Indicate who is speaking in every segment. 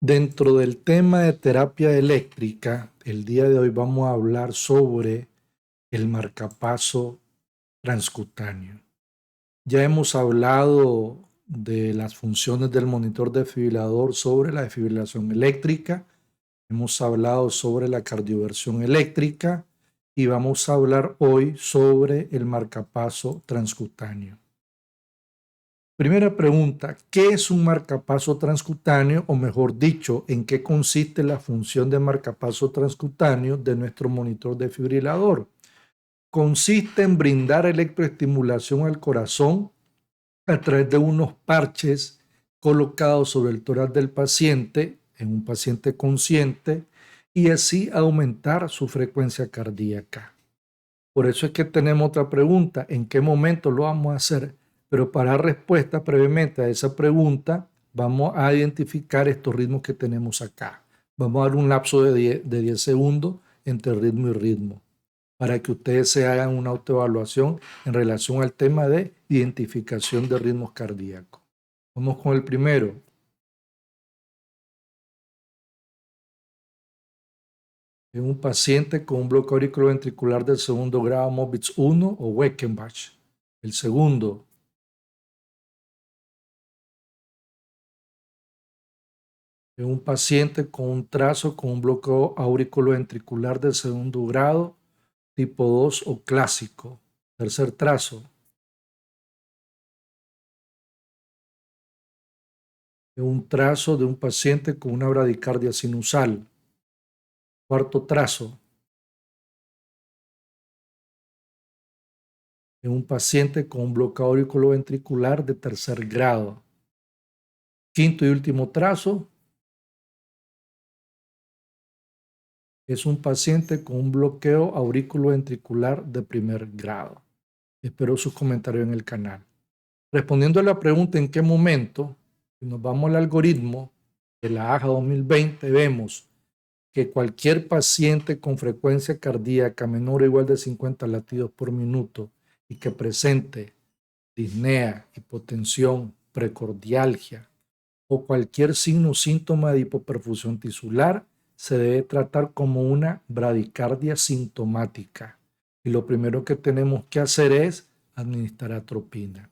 Speaker 1: Dentro del tema de terapia eléctrica, el día de hoy vamos a hablar sobre el marcapaso transcutáneo. Ya hemos hablado de las funciones del monitor desfibrilador sobre la desfibrilación eléctrica, hemos hablado sobre la cardioversión eléctrica y vamos a hablar hoy sobre el marcapaso transcutáneo. Primera pregunta, ¿qué es un marcapaso transcutáneo? O mejor dicho, ¿en qué consiste la función de marcapaso transcutáneo de nuestro monitor desfibrilador? Consiste en brindar electroestimulación al corazón a través de unos parches colocados sobre el tórax del paciente, en un paciente consciente, y así aumentar su frecuencia cardíaca. Por eso es que tenemos otra pregunta, ¿en qué momento lo vamos a hacer? Pero para dar respuesta brevemente a esa pregunta, vamos a identificar estos ritmos que tenemos acá. Vamos a dar un lapso de 10 segundos entre ritmo y ritmo para que ustedes se hagan una autoevaluación en relación al tema de identificación de ritmos cardíacos. Vamos con el primero. En un paciente con un bloqueo auriculoventricular del segundo grado Mobitz 1 o Weckenbach. El segundo. En un paciente con un trazo con un bloqueo auriculoventricular del segundo grado, tipo 2 o clásico. Tercer trazo. En un trazo de un paciente con una bradicardia sinusal. Cuarto trazo. En un paciente con un bloqueo auriculoventricular de tercer grado. Quinto y último trazo. Es un paciente con un bloqueo auriculoventricular de primer grado. Espero sus comentarios en el canal. Respondiendo a la pregunta en qué momento, si nos vamos al algoritmo de la AJA 2020, vemos que cualquier paciente con frecuencia cardíaca menor o igual de 50 latidos por minuto y que presente disnea, hipotensión, precordialgia o cualquier signo o síntoma de hipoperfusión tisular se debe tratar como una bradicardia sintomática. Y lo primero que tenemos que hacer es administrar atropina.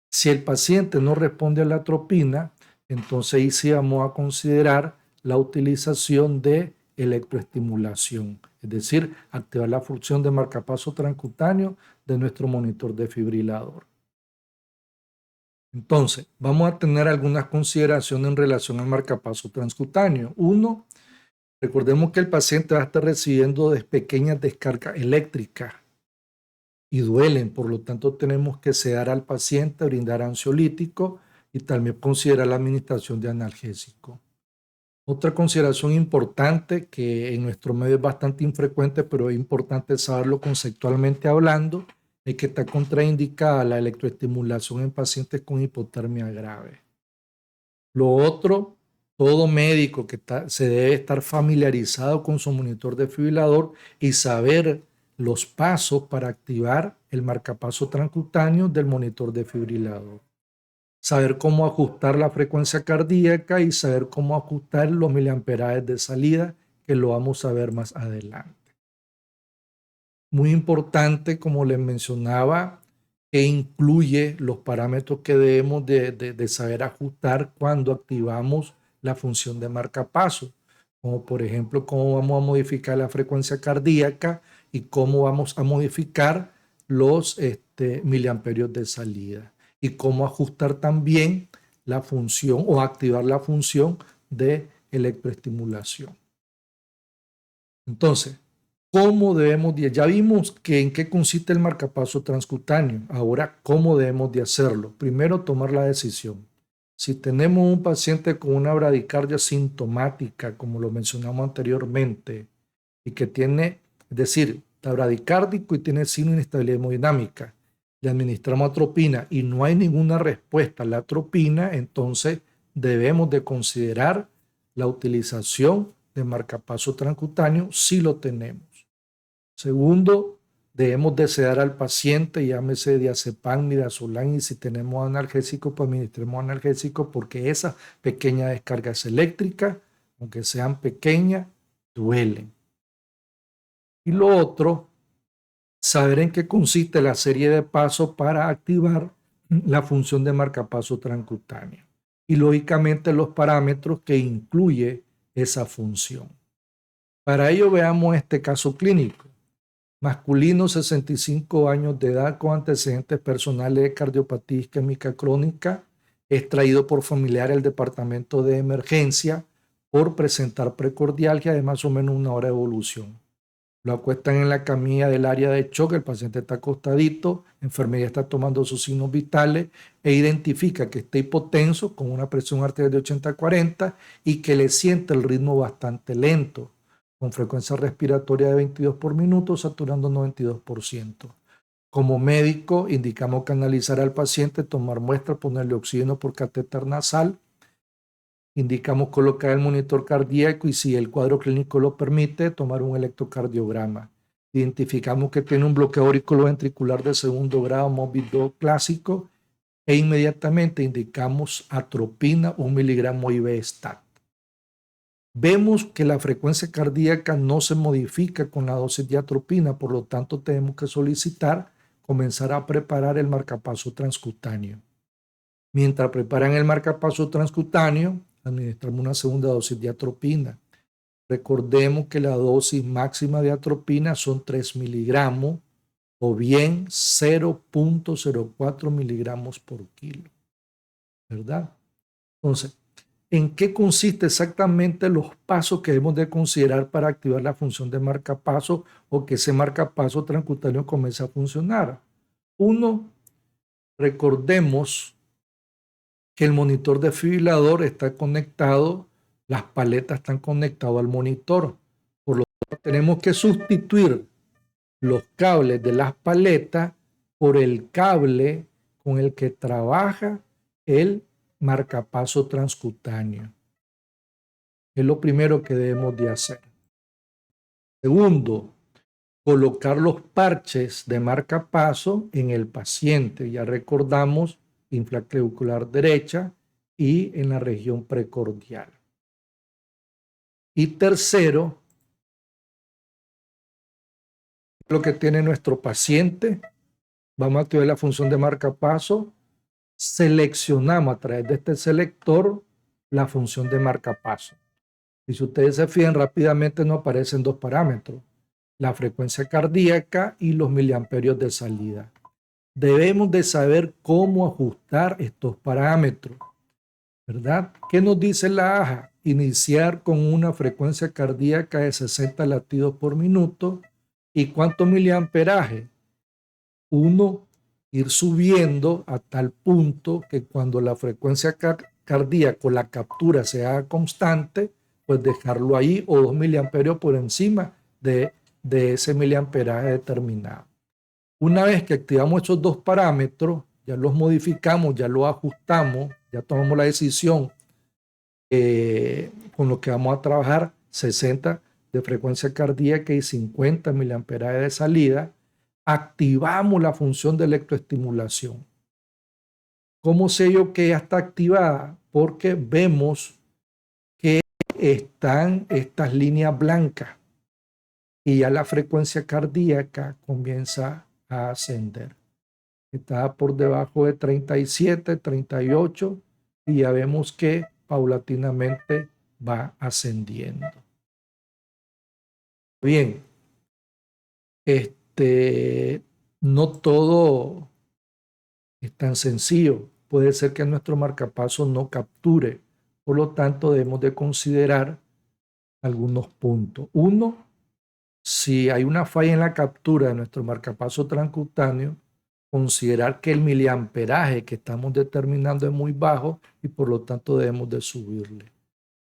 Speaker 1: Si el paciente no responde a la atropina, entonces ahí sí vamos a considerar la utilización de electroestimulación, es decir, activar la función de marcapaso transcutáneo de nuestro monitor desfibrilador. Entonces, vamos a tener algunas consideraciones en relación al marcapaso transcutáneo. Uno, recordemos que el paciente va a estar recibiendo pequeñas descargas eléctricas y duelen, por lo tanto tenemos que sedar al paciente, brindar ansiolítico y también considerar la administración de analgésico. Otra consideración importante que en nuestro medio es bastante infrecuente, pero es importante saberlo conceptualmente hablando, es que está contraindicada la electroestimulación en pacientes con hipotermia grave. Lo otro, todo médico se debe estar familiarizado con su monitor desfibrilador y saber los pasos para activar el marcapaso transcutáneo del monitor desfibrilador. Saber cómo ajustar la frecuencia cardíaca y saber cómo ajustar los miliamperajes de salida, que lo vamos a ver más adelante. Muy importante, como les mencionaba, que incluye los parámetros que debemos de saber ajustar cuando activamos la función de marcapaso, como por ejemplo cómo vamos a modificar la frecuencia cardíaca y cómo vamos a modificar los miliamperios de salida y cómo ajustar también la función o activar la función de electroestimulación. Entonces, ¿cómo debemos de? Ya vimos que en qué consiste el marcapaso transcutáneo. Ahora, ¿cómo debemos de hacerlo? Primero, tomar la decisión. Si tenemos un paciente con una bradicardia sintomática, como lo mencionamos anteriormente, y que tiene, es decir, está bradicárdico y tiene signo de inestabilidad hemodinámica, le administramos atropina y no hay ninguna respuesta a la atropina, entonces debemos de considerar la utilización de marcapaso transcutáneo si lo tenemos. Segundo, debemos de sedar al paciente, llámese diazepam, midazolam, y si tenemos analgésico, pues administremos analgésico porque esa pequeña descarga es eléctrica, aunque sean pequeñas, duelen. Y lo otro, saber en qué consiste la serie de pasos para activar la función de marcapaso transcutáneo y lógicamente los parámetros que incluye esa función. Para ello veamos este caso clínico. Masculino, 65 años de edad con antecedentes personales de cardiopatía isquémica crónica, extraído por familiar al departamento de emergencia por presentar precordialgia de más o menos 1 hora de evolución. Lo acuestan en la camilla del área de shock, el paciente está acostadito, enfermería está tomando sus signos vitales e identifica que está hipotenso con una presión arterial de 80-40 y que le siente el ritmo bastante lento, con frecuencia respiratoria de 22 por minuto, saturando 92%. Como médico, indicamos canalizar al paciente, tomar muestras, ponerle oxígeno por catéter nasal. Indicamos colocar el monitor cardíaco y si el cuadro clínico lo permite, tomar un electrocardiograma. Identificamos que tiene un bloqueo auriculoventricular de segundo grado mórbid clásico e inmediatamente indicamos atropina 1 miligramo IV stat. Vemos que la frecuencia cardíaca no se modifica con la dosis de atropina, por lo tanto tenemos que solicitar comenzar a preparar el marcapaso transcutáneo. Mientras preparan el marcapaso transcutáneo, administramos una segunda dosis de atropina. Recordemos que la dosis máxima de atropina son 3 miligramos o bien 0.04 miligramos por kilo, ¿verdad? Entonces, ¿en qué consiste exactamente los pasos que debemos de considerar para activar la función de marcapaso o que ese marcapaso transcutáneo comience a funcionar? Uno, recordemos que el monitor desfibrilador está conectado, las paletas están conectadas al monitor. Por lo tanto, tenemos que sustituir los cables de las paletas por el cable con el que trabaja el marcapaso transcutáneo. Es lo primero que debemos de hacer. Segundo, colocar los parches de marcapaso en el paciente. Ya recordamos infraclavicular derecha y en la región precordial. Y tercero, lo que tiene nuestro paciente, vamos a activar la función de marcapaso, seleccionamos a través de este selector la función de marcapaso. Y si ustedes se fijan rápidamente nos aparecen dos parámetros, la frecuencia cardíaca y los miliamperios de salida. Debemos de saber cómo ajustar estos parámetros, ¿verdad? ¿Qué nos dice la AJA? Iniciar con una frecuencia cardíaca de 60 latidos por minuto. ¿Y cuánto miliamperaje? Uno, ir subiendo a tal punto que cuando la frecuencia cardíaca, la captura se haga constante, pues dejarlo ahí o 2 miliamperios por encima de ese miliamperaje determinado. Una vez que activamos esos dos parámetros, ya los modificamos, ya los ajustamos, ya tomamos la decisión con lo que vamos a trabajar, 60 de frecuencia cardíaca y 50 miliamperaje de salida, activamos la función de electroestimulación. ¿Cómo sé yo que ya está activada? Porque vemos que están estas líneas blancas y ya la frecuencia cardíaca comienza a ascender. Está por debajo de 37, 38 y ya vemos que paulatinamente va ascendiendo. Bien, no todo es tan sencillo. Puede ser que nuestro marcapaso no capture. Por lo tanto, debemos de considerar algunos puntos. Uno, si hay una falla en la captura de nuestro marcapaso transcutáneo, considerar que el miliamperaje que estamos determinando es muy bajo y por lo tanto debemos de subirle.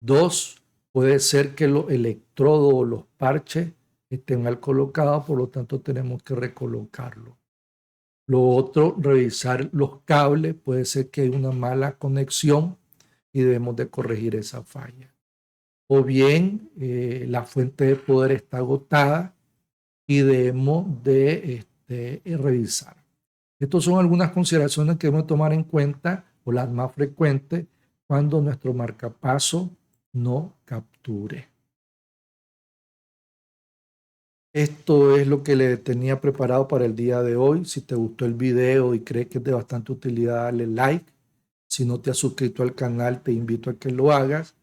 Speaker 1: Dos, puede ser que los electrodos o los parches estén mal colocados, por lo tanto tenemos que recolocarlo. Lo otro, revisar los cables, puede ser que hay una mala conexión y debemos de corregir esa falla. O bien la fuente de poder está agotada y debemos de revisar. Estas son algunas consideraciones que debemos tomar en cuenta o las más frecuentes cuando nuestro marcapaso no capture. Esto es lo que le tenía preparado para el día de hoy. Si te gustó el video y crees que es de bastante utilidad, dale like. Si no te has suscrito al canal, te invito a que lo hagas.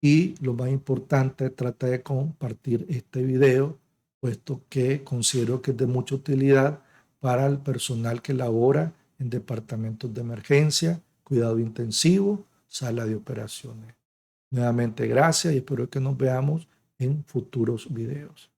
Speaker 1: Y lo más importante, trata de compartir este video, puesto que considero que es de mucha utilidad para el personal que labora en departamentos de emergencia, cuidado intensivo, sala de operaciones. Nuevamente, gracias y espero que nos veamos en futuros videos.